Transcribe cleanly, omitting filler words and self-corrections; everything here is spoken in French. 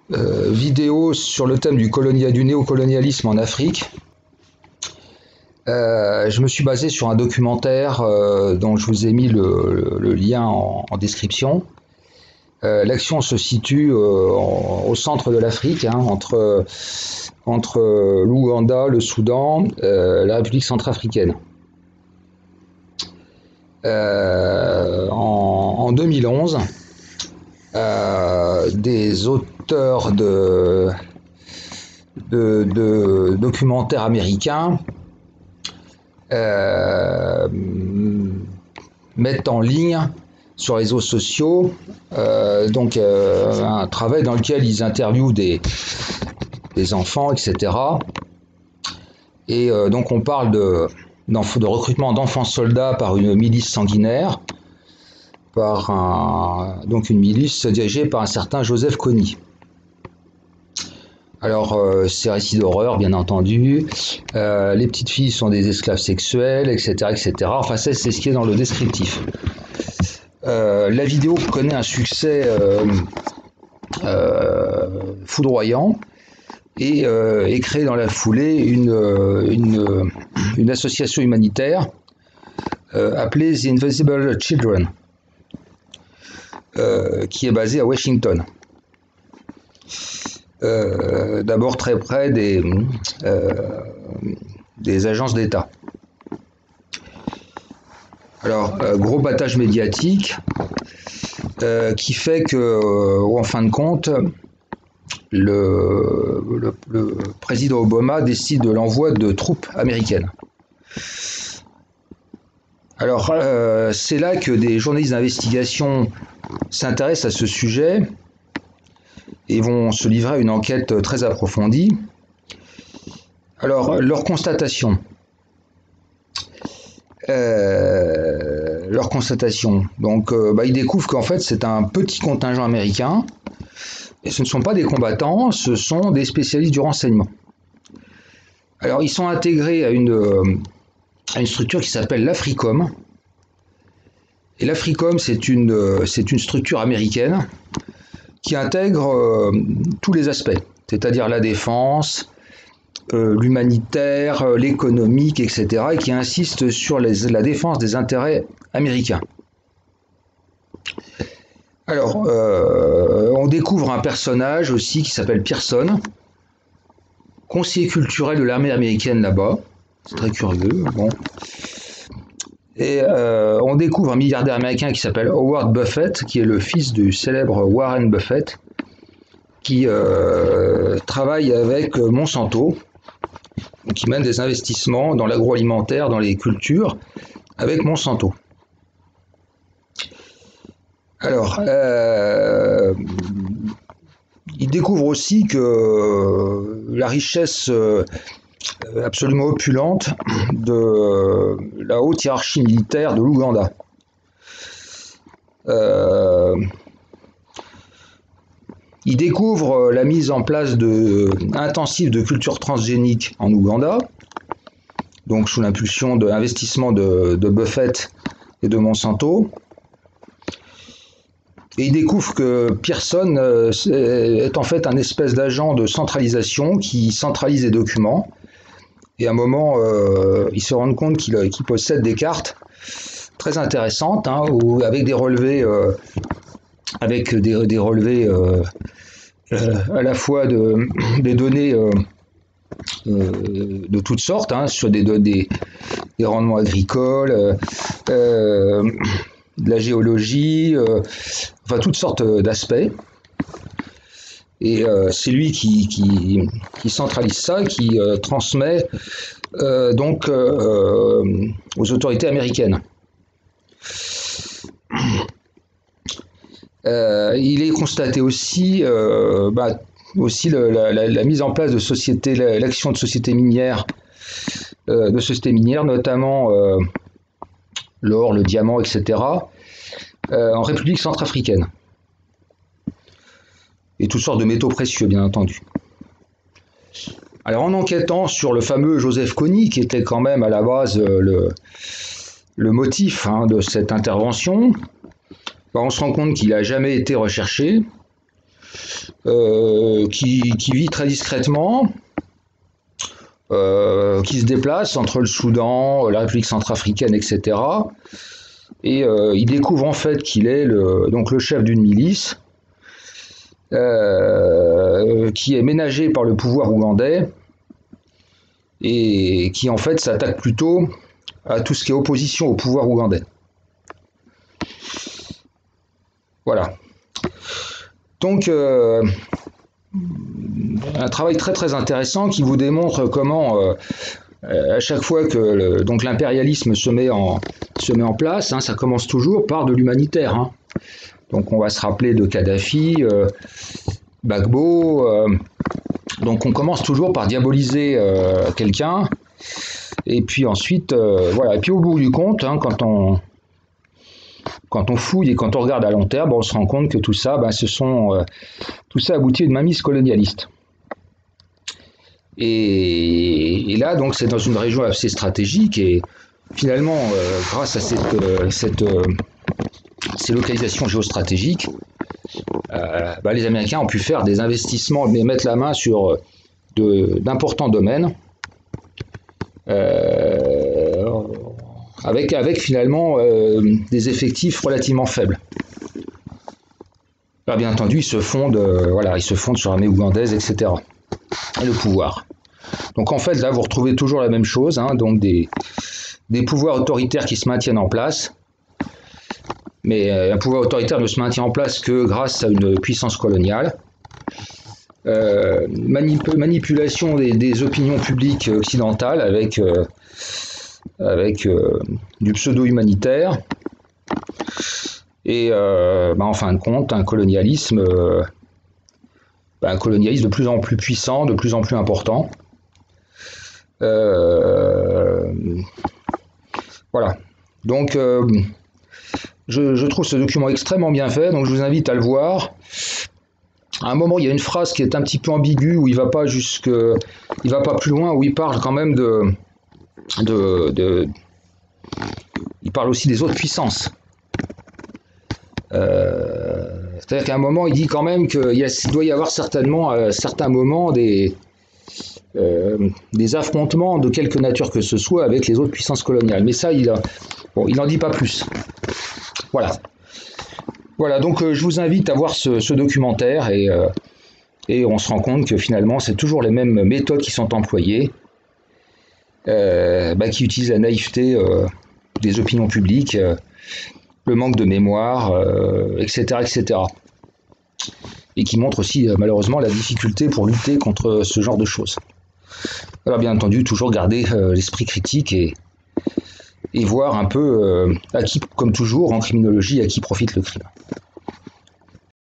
vidéo sur le thème du néocolonialisme en Afrique. Je me suis basé sur un documentaire dont je vous ai mis le lien en description. L'action se situe au centre de l'Afrique, hein, entre l'Ouganda, le Soudan, la République centrafricaine. En 2011, des auteurs de documentaires américains mettent en ligne sur les réseaux sociaux un travail dans lequel ils interviewent des enfants, etc. Et donc on parle de recrutement d'enfants soldats par une milice sanguinaire, donc une milice dirigée par un certain Joseph Kony. Alors, c'est récits d'horreur, bien entendu. Les petites filles sont des esclaves sexuels, etc., etc. Enfin, c'est ce qui est dans le descriptif. La vidéo connaît un succès foudroyant et est créée dans la foulée une association humanitaire appelée The Invisible Children, qui est basée à Washington. D'abord très près des agences d'État. Alors, gros battage médiatique qui fait que, en fin de compte, le président Obama décide de l'envoi de troupes américaines. Alors, c'est là que des journalistes d'investigation s'intéressent à ce sujet et vont se livrer à une enquête très approfondie. Alors, leur constatation, donc ils découvrent qu'en fait c'est un petit contingent américain, et ce ne sont pas des combattants, ce sont des spécialistes du renseignement. Alors, ils sont intégrés à une structure qui s'appelle l'Africom, et l'Africom c'est une structure américaine qui intègre tous les aspects, c'est-à-dire la défense, l'humanitaire, l'économique, etc., et qui insiste sur la défense des intérêts américains. Alors, on découvre un personnage aussi qui s'appelle Pearson, conseiller culturel de l'armée américaine là-bas, c'est très curieux, bon. Et on découvre un milliardaire américain qui s'appelle Howard Buffett, qui est le fils du célèbre Warren Buffett, qui travaille avec Monsanto, qui mène des investissements dans l'agroalimentaire, dans les cultures, avec Monsanto. Alors, il découvre aussi que la richesse absolument opulente de la haute hiérarchie militaire de l'Ouganda. Il découvre la mise en place intensive de cultures transgéniques en Ouganda, donc sous l'impulsion d'investissements de Buffett et de Monsanto. Et il découvre que Pearson est en fait un espèce d'agent de centralisation qui centralise les documents. Et à un moment, il se rend compte qu'il possède des cartes très intéressantes, hein, avec des relevés, à la fois des données de toutes sortes, hein, sur des rendements agricoles, de la géologie, enfin toutes sortes d'aspects. Et c'est lui qui centralise ça, qui transmet donc aux autorités américaines. Il est constaté aussi, la mise en place de sociétés, l'action de sociétés minières, notamment l'or, le diamant, etc., en République centrafricaine. Et toutes sortes de métaux précieux, bien entendu. Alors, en enquêtant sur le fameux Joseph Kony, qui était quand même à la base le motif, hein, de cette intervention, on se rend compte qu'il n'a jamais été recherché. qui vit très discrètement, qui se déplace entre le Soudan, la République centrafricaine, etc. Et il découvre en fait qu'il est donc le chef d'une milice qui est ménagée par le pouvoir ougandais et qui en fait s'attaque plutôt à tout ce qui est opposition au pouvoir ougandais. Voilà. Donc un travail très très intéressant qui vous démontre comment à chaque fois que donc l'impérialisme se met en place, hein, ça commence toujours par de l'humanitaire. Hein. Donc on va se rappeler de Kadhafi, Gbagbo. Donc on commence toujours par diaboliser quelqu'un. Et puis ensuite, voilà. Et puis au bout du compte, hein, quand on fouille et quand on regarde à long terme, on se rend compte que tout ça, tout ça aboutit à une mainmise colonialiste. Et là, donc, c'est dans une région assez stratégique et finalement, grâce à ces localisations géostratégiques, les Américains ont pu faire des investissements, mais mettre la main sur d'importants domaines. Avec finalement des effectifs relativement faibles. Alors, bien entendu, ils se fondent sur l'armée ougandaise, etc. Et le pouvoir. Donc en fait, là, vous retrouvez toujours la même chose, hein, donc des pouvoirs autoritaires qui se maintiennent en place. Mais un pouvoir autoritaire ne se maintient en place que grâce à une puissance coloniale. Manipulation des opinions publiques occidentales avec du pseudo-humanitaire et en fin de compte un colonialisme de plus en plus puissant, de plus en plus important. Voilà. Donc je trouve ce document extrêmement bien fait, donc je vous invite à le voir. À un moment, il y a une phrase qui est un petit peu ambiguë, où il va pas plus loin, où il parle quand même il parle aussi des autres puissances. C'est-à-dire qu'à un moment, il dit quand même qu'il doit y avoir certainement à certains moments des affrontements de quelque nature que ce soit avec les autres puissances coloniales. Mais ça, il n'en dit pas plus. Voilà. Voilà, donc je vous invite à voir ce documentaire et on se rend compte que finalement, c'est toujours les mêmes méthodes qui sont employées, qui utilisent la naïveté des opinions publiques, le manque de mémoire, etc., etc. Et qui montrent aussi malheureusement la difficulté pour lutter contre ce genre de choses. Alors bien entendu, toujours garder l'esprit critique et voir un peu, comme toujours en criminologie, à qui profite le crime.